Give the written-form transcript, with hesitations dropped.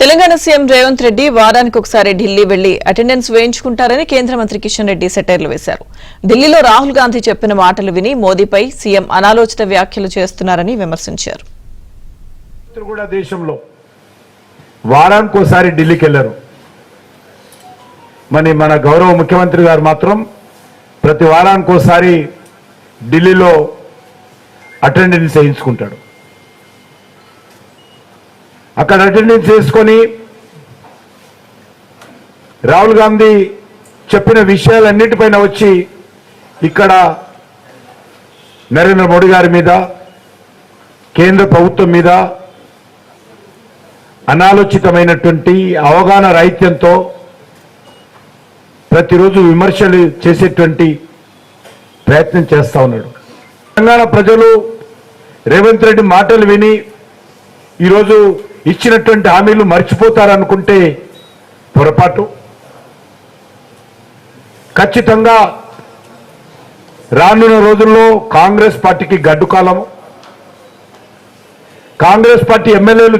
Telangana CM Revanth Reddy వారానికి ఒకసారి ఢిల్లీ వెళ్లి అటెండెన్స్ వేయించుకుంటారని కేంద్ర మంత్రి కిషన్ రెడ్డి సెటైర్లు వేశారు. ఢిల్లీలో రాహుల్ గాంధీ చెప్పిన మాటలు విని మోదీపై సీఎం అనాలోచిత వ్యాఖ్యలు చేస్తున్నారని విమర్శించారు. దేశంలో వారానికి ఒకసారి ఢిల్లీకి వెళ్లారు. మన గౌరవ ముఖ్యమంత్రి గారు మాత్రం ప్రతి వారానికి ఒకసారి ఢిల్లీలో అటెండెన్స్ వేయించుకుంటాడు. అక్కడ అటెండెన్స్ చేసుకొని రాహుల్ గాంధీ చెప్పిన విషయాలన్నిటిపైన వచ్చి ఇక్కడ నరేంద్ర మోడీ గారి మీద, కేంద్ర ప్రభుత్వం మీద అనాలోచితమైనటువంటి అవగాహన రాహిత్యంతో ప్రతిరోజు విమర్శలు చేసేటువంటి ప్రయత్నం చేస్తా ఉన్నాడు. తెలంగాణ ప్రజలు రేవంత్ రెడ్డి మాటలు విని ఈరోజు ఇచ్చినటువంటి హామీలు మర్చిపోతారనుకుంటే పొరపాటు. ఖచ్చితంగా రానున్న రోజుల్లో కాంగ్రెస్ పార్టీకి గడ్డు కాలము. కాంగ్రెస్ పార్టీ ఎమ్మెల్యేలు